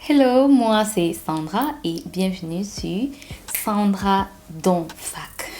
Hello, moi c'est Sandra et bienvenue sur Sandra Don Fac.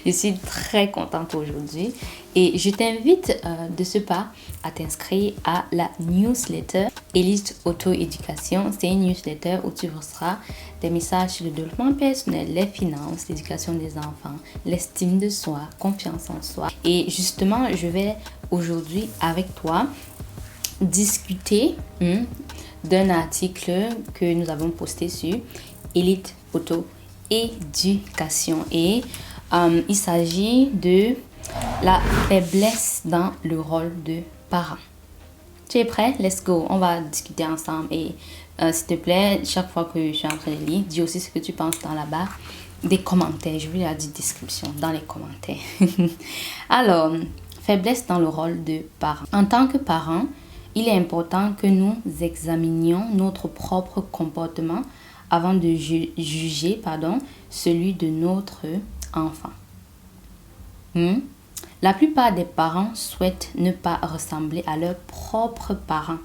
Je suis très contente aujourd'hui et je t'invite de ce pas à t'inscrire à la newsletter Elite Auto-Éducation. C'est une newsletter où tu recevras des messages sur le développement personnel, les finances, l'éducation des enfants, l'estime de soi, confiance en soi. Et justement, je vais aujourd'hui avec toi discuter d'un article que nous avons posté sur Elite Auto Éducation et il s'agit de la faiblesse dans le rôle de parent. Tu es prêt? Let's go. On va discuter ensemble et s'il te plaît, chaque fois que je suis en train de lire, dis aussi ce que tu penses dans la barre des commentaires. Je vais la dire description dans les commentaires. Alors, faiblesse dans le rôle de parent. En tant que parent, il est important que nous examinions notre propre comportement avant de juger celui de notre enfant. La plupart des parents souhaitent ne pas ressembler à leurs propres parents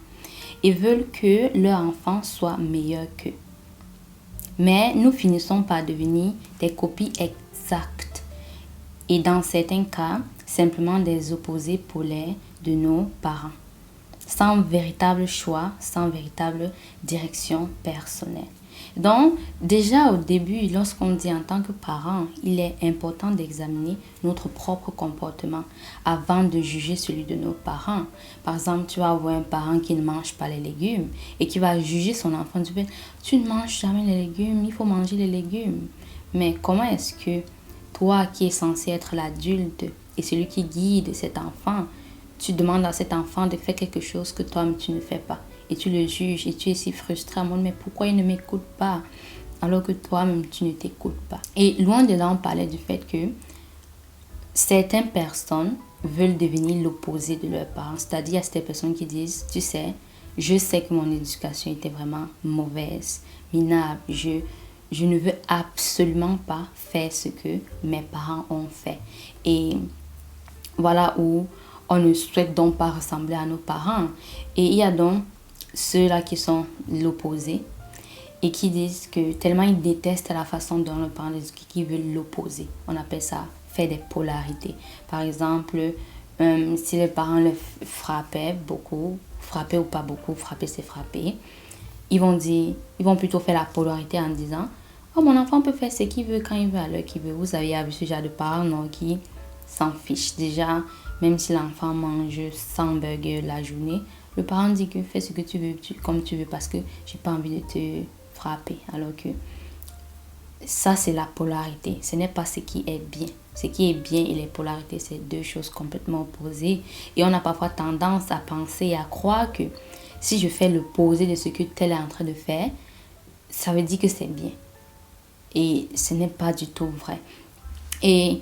et veulent que leur enfant soit meilleur qu'eux. Mais nous finissons par devenir des copies exactes et dans certains cas, simplement des opposés polaires de nos parents, sans véritable choix, sans véritable direction personnelle. Donc, déjà au début, lorsqu'on dit en tant que parent, il est important d'examiner notre propre comportement avant de juger celui de nos parents. Par exemple, tu vas avoir un parent qui ne mange pas les légumes et qui va juger son enfant. Tu ne manges jamais les légumes, il faut manger les légumes. Mais comment est-ce que toi qui es censé être l'adulte et celui qui guide cet enfant, tu demandes à cet enfant de faire quelque chose que toi-même tu ne fais pas. Et tu le juges et tu es si frustré. Mais pourquoi il ne m'écoute pas alors que toi-même tu ne t'écoutes pas? Et loin de là, on parlait du fait que certaines personnes veulent devenir l'opposé de leurs parents. C'est-à-dire, il y a ces personnes qui disent, tu sais, je sais que mon éducation était vraiment mauvaise, minable. Je ne veux absolument pas faire ce que mes parents ont fait. Et voilà où on ne souhaite donc pas ressembler à nos parents. Et il y a donc ceux-là qui sont l'opposé et qui disent que tellement ils détestent la façon dont leurs parents éduquent qu'ils veulent l'opposé. On appelle ça faire des polarités. Par exemple, si les parents le frappaient beaucoup, frapper ou pas beaucoup, frapper c'est frapper, ils vont plutôt faire la polarité en disant « Oh, mon enfant peut faire ce qu'il veut quand il veut, à l'heure qu'il veut. » Vous avez vu ce genre de parents non, qui s'en fichent. Déjà, même si l'enfant mange 100 burgers la journée, le parent dit que fais ce que tu veux, comme tu veux, parce que j'ai pas envie de te frapper. Alors que ça, c'est la polarité. Ce n'est pas ce qui est bien. Ce qui est bien et les polarités, c'est deux choses complètement opposées. Et on a parfois tendance à penser et à croire que si je fais l'opposé de ce que tel est en train de faire, ça veut dire que c'est bien. Et ce n'est pas du tout vrai. Et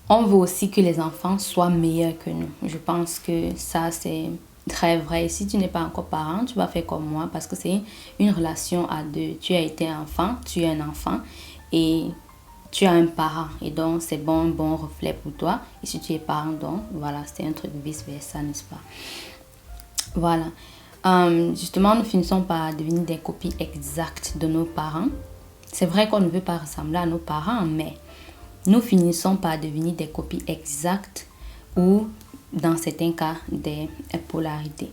on veut aussi que les enfants soient meilleurs que nous. Je pense que ça, c'est très vrai. Si tu n'es pas encore parent, tu vas faire comme moi parce que c'est une relation à deux. Tu as été enfant, tu es un enfant et tu as un parent. Et donc, c'est un bon reflet pour toi. Et si tu es parent, donc, voilà, c'est un truc vice-versa, n'est-ce pas? Voilà. Justement, nous finissons par devenir des copies exactes de nos parents. C'est vrai qu'on ne veut pas ressembler à nos parents, mais nous finissons par devenir des copies exactes ou, dans certains cas, des polarités.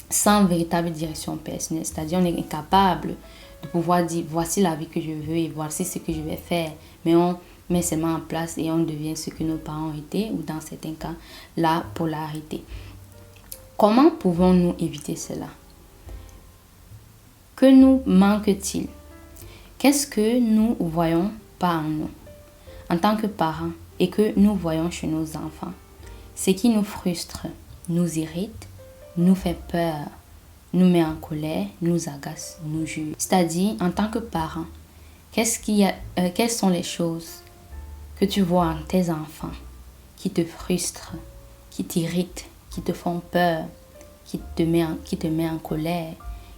Sans véritable direction personnelle. C'est-à-dire, on est incapable de pouvoir dire, voici la vie que je veux et voici ce que je vais faire. Mais on met ses mains en place et on devient ce que nos parents ont été ou, dans certains cas, la polarité. Comment pouvons-nous éviter cela? Que nous manque-t-il? Qu'est-ce que nous voyons pas en nous en tant que parents et que nous voyons chez nos enfants? Ce qui nous frustre, nous irrite, nous fait peur, nous met en colère, nous agace, nous juge. C'est-à-dire, en tant que parent, quelles sont les choses que tu vois en tes enfants qui te frustrent, qui t'irritent, qui te font peur, qui te met en colère,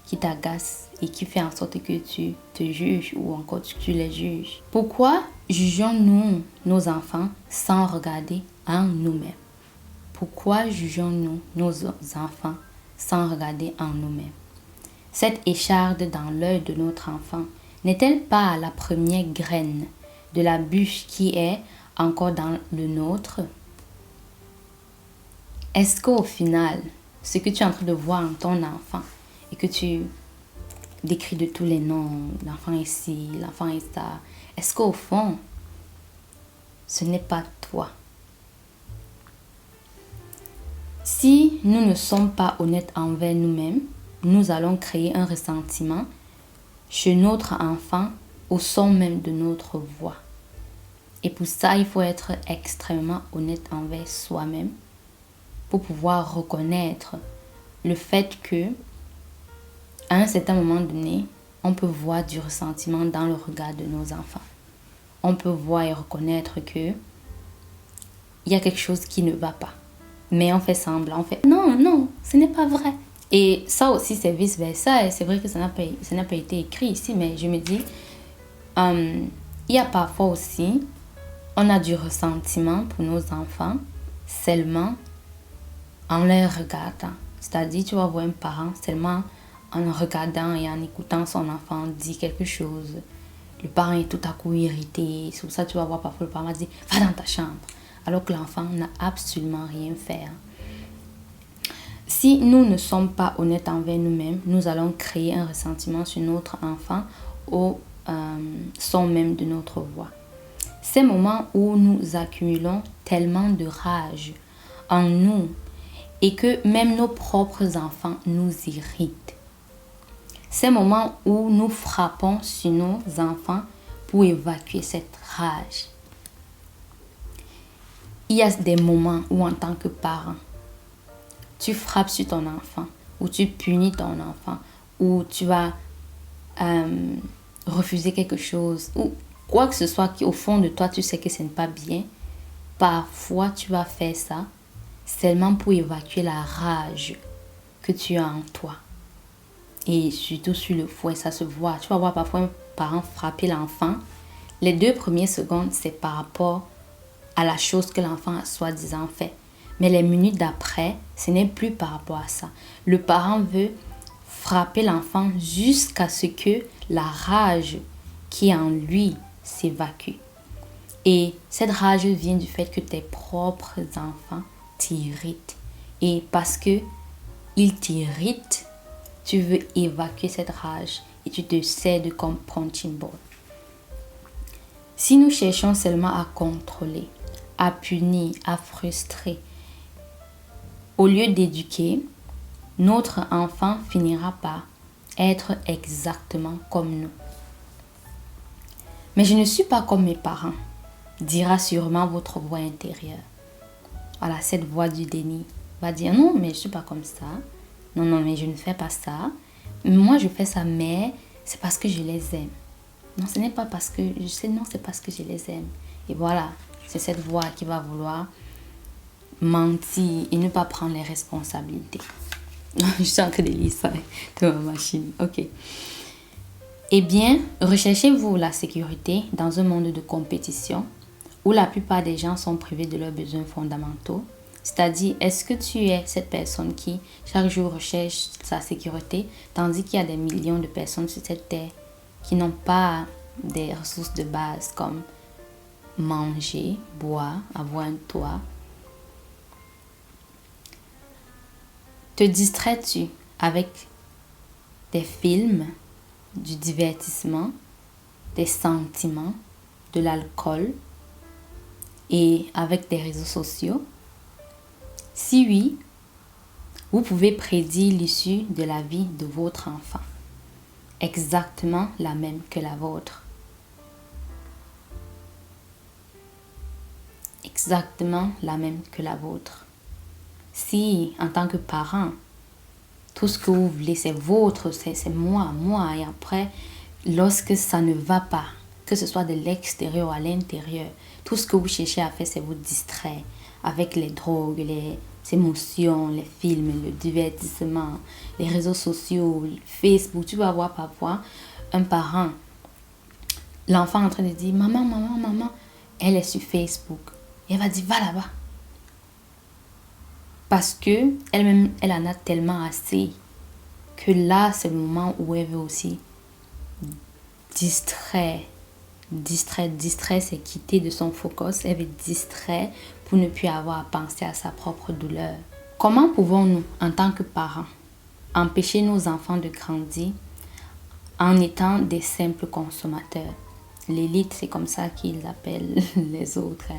qui t'agace et qui fait en sorte que tu te juges ou encore tu les juges? Pourquoi jugeons-nous nos enfants sans regarder en nous-mêmes? Pourquoi jugeons-nous nos enfants sans regarder en nous-mêmes? cette écharde dans l'œil de notre enfant n'est-elle pas la première graine de la bûche qui est encore dans le nôtre? Est-ce qu'au final, ce que tu es en train de voir en ton enfant et que tu décris de tous les noms, l'enfant est ci, l'enfant est ça, est-ce qu'au fond, ce n'est pas toi? Si nous ne sommes pas honnêtes envers nous-mêmes, nous allons créer un ressentiment chez notre enfant au son même de notre voix. Et pour ça, il faut être extrêmement honnête envers soi-même pour pouvoir reconnaître le fait que à un certain moment donné, on peut voir du ressentiment dans le regard de nos enfants. On peut voir et reconnaître que il y a quelque chose qui ne va pas. Mais on fait semblant, on fait non, ce n'est pas vrai. Et ça aussi, c'est vice-versa. Et c'est vrai que ça n'a pas été écrit ici, mais je me dis, il y a parfois aussi, on a du ressentiment pour nos enfants seulement en les regardant. C'est-à-dire, tu vas voir un parent seulement en regardant et en écoutant son enfant dire quelque chose. Le parent est tout à coup irrité. C'est pour ça que tu vas voir parfois le parent dire « Va dans ta chambre ». Alors que l'enfant n'a absolument rien fait. Si nous ne sommes pas honnêtes envers nous-mêmes, nous allons créer un ressentiment sur notre enfant au son même de notre voix. Ces moments où nous accumulons tellement de rage en nous et que même nos propres enfants nous irritent. Ces moments où nous frappons sur nos enfants pour évacuer cette rage. Il y a des moments où en tant que parent, tu frappes sur ton enfant, ou tu punis ton enfant, ou tu vas refuser quelque chose, ou quoi que ce soit qui au fond de toi, tu sais que ce n'est pas bien. Parfois, tu vas faire ça seulement pour évacuer la rage que tu as en toi. Et surtout sur le fouet, ça se voit. Tu vas voir parfois un parent frapper l'enfant. Les 2 premières secondes, c'est par rapport à la chose que l'enfant a soi-disant fait. Mais les minutes d'après, ce n'est plus par rapport à ça. Le parent veut frapper l'enfant jusqu'à ce que la rage qui est en lui s'évacue. Et cette rage vient du fait que tes propres enfants t'irritent. Et parce que ils t'irritent, tu veux évacuer cette rage et tu te sers comme punching ball. Si nous cherchons seulement à contrôler, à punir, à frustrer, au lieu d'éduquer, notre enfant finira par être exactement comme nous. Mais je ne suis pas comme mes parents, dira sûrement votre voix intérieure. Voilà, cette voix du déni va dire non, mais je ne suis pas comme ça. Non, mais je ne fais pas ça. Moi, je fais ça, mais c'est parce que je les aime. Non, ce n'est pas parce que je sais, non, c'est parce que je les aime. Et voilà, c'est cette voix qui va vouloir mentir et ne pas prendre les responsabilités. Je suis en train de lire ça de ma machine. Ok. Eh bien, recherchez-vous la sécurité dans un monde de compétition où la plupart des gens sont privés de leurs besoins fondamentaux? C'est-à-dire, est-ce que tu es cette personne qui, chaque jour, recherche sa sécurité, tandis qu'il y a des millions de personnes sur cette terre qui n'ont pas des ressources de base comme manger, boire, avoir un toit? Te distrais-tu avec des films, du divertissement, des sentiments, de l'alcool et avec des réseaux sociaux? Si oui, vous pouvez prédire l'issue de la vie de votre enfant, exactement la même que la vôtre. Exactement la même que la vôtre. Si, en tant que parent, tout ce que vous voulez, c'est vôtre, c'est moi, et après, lorsque ça ne va pas, que ce soit de l'extérieur à l'intérieur, tout ce que vous cherchez à faire, c'est vous distraire avec les drogues, les émotions, les films, le divertissement, les réseaux sociaux, Facebook. Tu vas voir parfois un parent, l'enfant en train de dire « Maman, elle est sur Facebook. » Et elle va dire « Va là-bas. » Parce que elle-même, elle en a tellement assez que là, c'est le moment où elle veut aussi distraire, c'est quitter de son focus. Elle veut distraire pour ne plus avoir à penser à sa propre douleur. Comment pouvons-nous, en tant que parents, empêcher nos enfants de grandir en étant des simples consommateurs? L'élite, c'est comme ça qu'ils appellent les autres.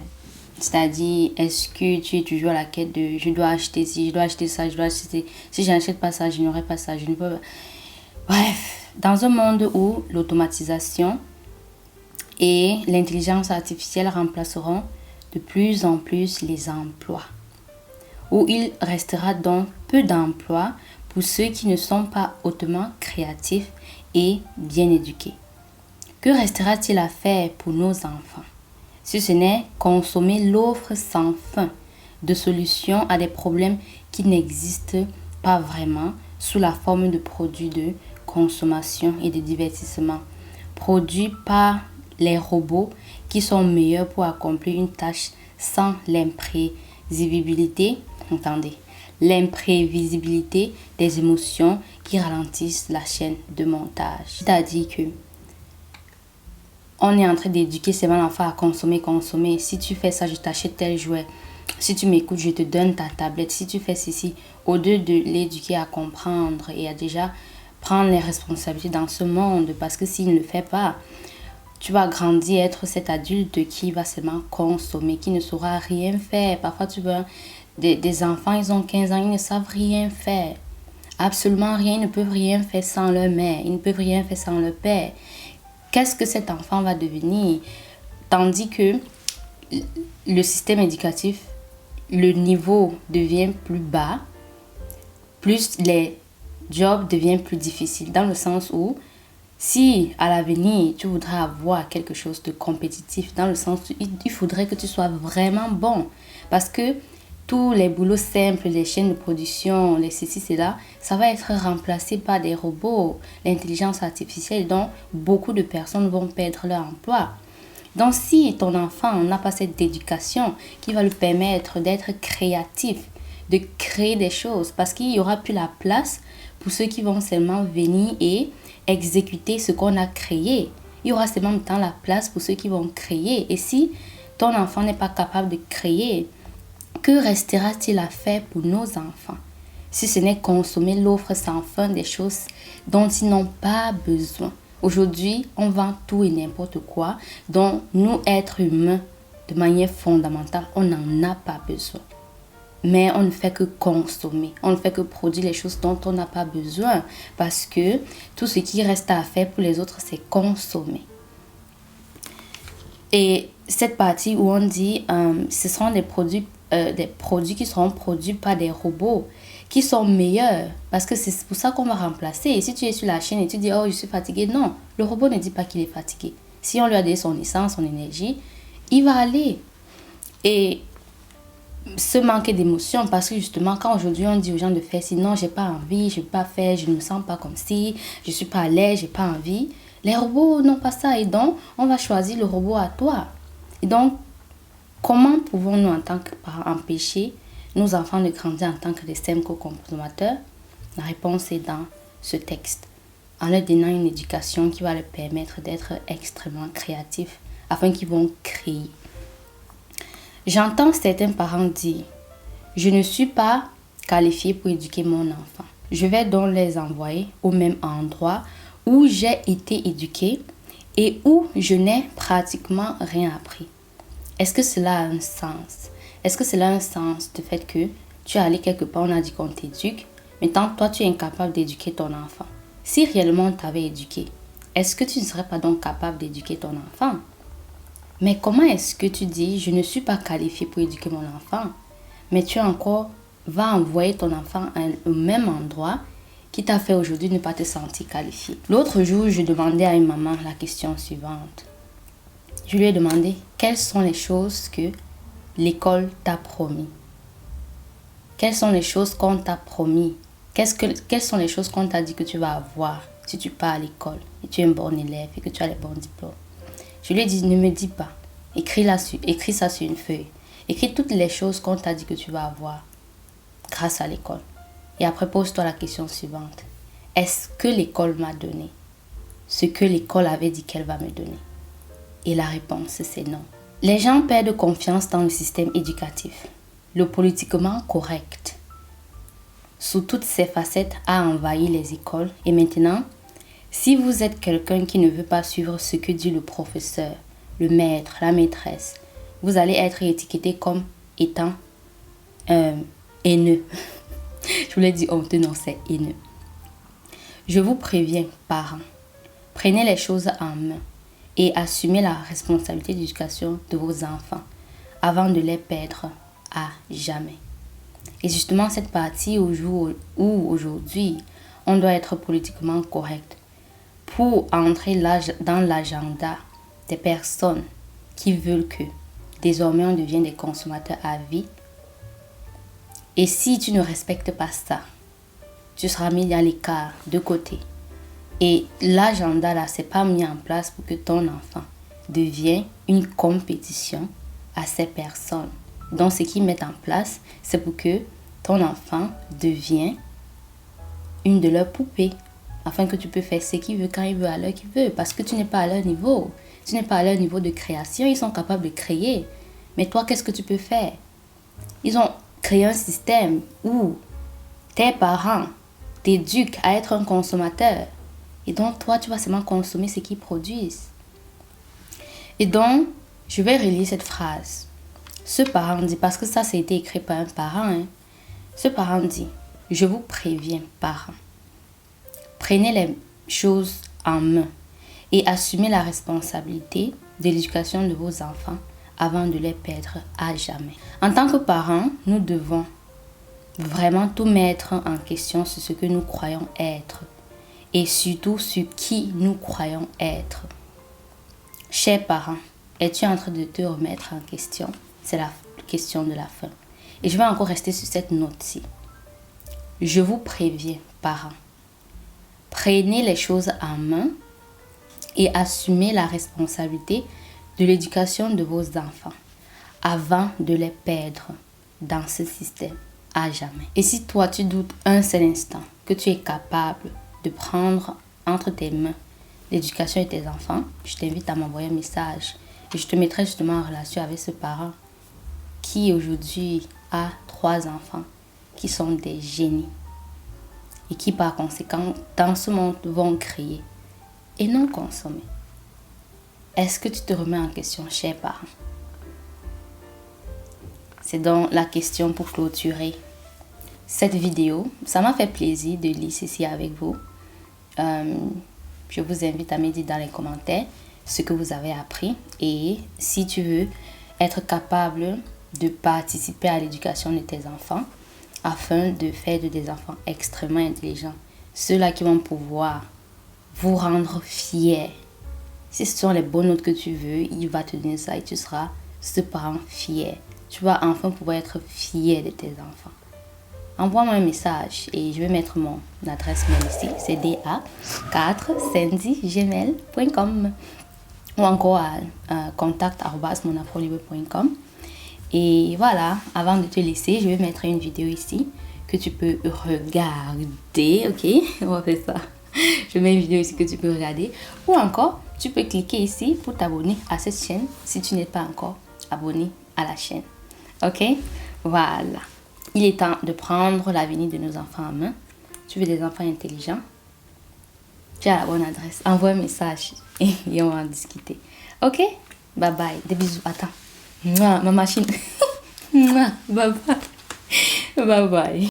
C'est-à-dire, est-ce que tu es toujours à la quête de je dois acheter ci, je dois acheter ça, je dois acheter... Si je n'achète pas ça, je n'aurai pas ça, je ne peux pas... Bref, dans un monde où l'automatisation et l'intelligence artificielle remplaceront de plus en plus les emplois, où il restera donc peu d'emplois pour ceux qui ne sont pas hautement créatifs et bien éduqués. Que restera-t-il à faire pour nos enfants, si ce n'est consommer l'offre sans fin de solutions à des problèmes qui n'existent pas vraiment sous la forme de produits de consommation et de divertissement, produits par les robots qui sont meilleurs pour accomplir une tâche sans l'imprévisibilité, l'imprévisibilité des émotions qui ralentissent la chaîne de montage. C'est-à-dire que on est en train d'éduquer seulement l'enfant à consommer. Si tu fais ça, je t'achète tel jouet. Si tu m'écoutes, je te donne ta tablette. Si tu fais ceci, au lieu de l'éduquer à comprendre et à déjà prendre les responsabilités dans ce monde. Parce que s'il ne le fait pas, tu vas grandir, être cet adulte qui va seulement consommer, qui ne saura rien faire. Parfois, tu vois des enfants, ils ont 15 ans, ils ne savent rien faire. Absolument rien, ils ne peuvent rien faire sans leur mère. Ils ne peuvent rien faire sans leur père. Qu'est-ce que cet enfant va devenir? Tandis que le système éducatif, le niveau devient plus bas, plus les jobs deviennent plus difficiles. Dans le sens où, si à l'avenir, tu voudrais avoir quelque chose de compétitif, dans le sens où il faudrait que tu sois vraiment bon. Parce que tous les boulots simples, les chaînes de production, les ceci, cela, ça va être remplacé par des robots, l'intelligence artificielle, dont beaucoup de personnes vont perdre leur emploi. Donc, si ton enfant n'a pas cette éducation qui va lui permettre d'être créatif, de créer des choses, parce qu'il n'y aura plus la place pour ceux qui vont seulement venir et exécuter ce qu'on a créé. Il y aura seulement dans la place pour ceux qui vont créer. Et si ton enfant n'est pas capable de créer, que restera-t-il à faire pour nos enfants, si ce n'est consommer l'offre sans fin des choses dont ils n'ont pas besoin? Aujourd'hui, on vend tout et n'importe quoi dont nous, êtres humains, de manière fondamentale, on n'en a pas besoin. Mais on ne fait que consommer, on ne fait que produire les choses dont on n'a pas besoin parce que tout ce qui reste à faire pour les autres, c'est consommer. Et cette partie où on dit ce seront des produits qui seront produits par des robots qui sont meilleurs, parce que c'est pour ça qu'on va remplacer. Et si tu es sur la chaîne et tu dis oh je suis fatigué, non, le robot ne dit pas qu'il est fatigué. Si on lui a donné son essence, son énergie, il va aller. Et ce manque d'émotion, parce que justement quand aujourd'hui on dit aux gens de faire sinon j'ai pas envie, je ne peux pas faire, je ne me sens pas comme si, je suis pas à l'aise, j'ai pas envie, les robots n'ont pas ça. Et donc on va choisir le robot à toi. Et donc comment pouvons-nous en tant que parents empêcher nos enfants de grandir en tant que des simples consommateurs? La réponse est dans ce texte, en leur donnant une éducation qui va leur permettre d'être extrêmement créatifs afin qu'ils vont créer. J'entends certains parents dire « Je ne suis pas qualifié pour éduquer mon enfant. Je vais donc les envoyer au même endroit où j'ai été éduqué et où je n'ai pratiquement rien appris. » Est-ce que cela a un sens? Est-ce que cela a un sens du fait que tu es allé quelque part, on a dit qu'on t'éduque, maintenant toi tu es incapable d'éduquer ton enfant? Si réellement on t'avait éduqué, est-ce que tu ne serais pas donc capable d'éduquer ton enfant? Mais comment est-ce que tu dis je ne suis pas qualifié pour éduquer mon enfant, mais tu encore vas envoyer ton enfant au même endroit qui t'a fait aujourd'hui ne pas te sentir qualifié? L'autre jour, je demandais à une maman la question suivante. Je lui ai demandé quelles sont les choses que l'école t'a promis. Quelles sont les choses qu'on t'a promis? Quelles sont les choses qu'on t'a dit que tu vas avoir si tu pars à l'école et tu es un bon élève et que tu as les bons diplômes? Je lui ai dit, ne me dis pas. Écris ça sur une feuille. Écris toutes les choses qu'on t'a dit que tu vas avoir grâce à l'école. Et après, pose-toi la question suivante. est-ce que l'école m'a donné ce que l'école avait dit qu'elle va me donner? Et la réponse, c'est non. Les gens perdent confiance dans le système éducatif. Le politiquement correct, sous toutes ses facettes, a envahi les écoles. Et maintenant, si vous êtes quelqu'un qui ne veut pas suivre ce que dit le professeur, le maître, la maîtresse, vous allez être étiqueté comme étant haineux. Je voulais dire honteux, non, c'est haineux. Je vous préviens, parents, prenez les choses en main et assumez la responsabilité d'éducation de vos enfants avant de les perdre à jamais. Et justement, cette partie où aujourd'hui, on doit être politiquement correct pour entrer dans l'agenda des personnes qui veulent que désormais on devienne des consommateurs à vie. Et si tu ne respectes pas ça, tu seras mis à l'écart, de côté. Et l'agenda là, c'est pas mis en place pour que ton enfant devienne une compétition à ces personnes. Donc, ce qu'ils mettent en place, c'est pour que ton enfant devienne une de leurs poupées. Afin que tu peux faire ce qu'il veut, quand il veut, à l'heure qu'il veut. Parce que tu n'es pas à leur niveau. Tu n'es pas à leur niveau de création. Ils sont capables de créer. Mais toi, qu'est-ce que tu peux faire? Ils ont créé un système où tes parents t'éduquent à être un consommateur. Et donc, toi, tu vas seulement consommer ce qu'ils produisent. Et donc, je vais relire cette phrase. Ce parent dit, parce que ça a été écrit par un parent. Ce parent dit, je vous préviens, parents. Prenez les choses en main et assumez la responsabilité de l'éducation de vos enfants avant de les perdre à jamais. En tant que parents, nous devons vraiment tout mettre en question sur ce que nous croyons être et surtout sur qui nous croyons être. Chers parents, es-tu en train de te remettre en question? C'est la question de la fin. Et je vais encore rester sur cette note-ci. Je vous préviens, parents. Prenez les choses en main et assumez la responsabilité de l'éducation de vos enfants avant de les perdre dans ce système à jamais. Et si toi, tu doutes un seul instant que tu es capable de prendre entre tes mains l'éducation de tes enfants, je t'invite à m'envoyer un message et je te mettrai justement en relation avec ce parent qui aujourd'hui a 3 enfants qui sont des génies et qui par conséquent dans ce monde vont créer et non consommer. Est-ce que tu te remets en question, chers parents? C'est donc la question pour clôturer cette vidéo. Ça m'a fait plaisir de lire ceci avec vous. Je vous invite à me dire dans les commentaires ce que vous avez appris et si tu veux être capable de participer à l'éducation de tes enfants afin de faire de des enfants extrêmement intelligents, ceux-là qui vont pouvoir vous rendre fiers. Si ce sont les bonnes notes que tu veux, il va te donner ça et tu seras ce parent fier. Tu vas enfin pouvoir être fier de tes enfants. Envoie-moi un message et je vais mettre mon adresse mail ici. C'est da4sandy@gmail.com ou encore à contact@monafrolibre.com. Et voilà, avant de te laisser, je vais mettre une vidéo ici que tu peux regarder. Ok, on va faire ça. Je mets une vidéo ici que tu peux regarder. Ou encore, tu peux cliquer ici pour t'abonner à cette chaîne si tu n'es pas encore abonné à la chaîne. Ok, voilà. Il est temps de prendre l'avenir de nos enfants en main. Tu veux des enfants intelligents? Tu as la bonne adresse. Envoie un message et on va en discuter. Ok? Bye bye. Des bisous. Attends. Mouah, ma machine. Mouah, bye bye. Bye bye.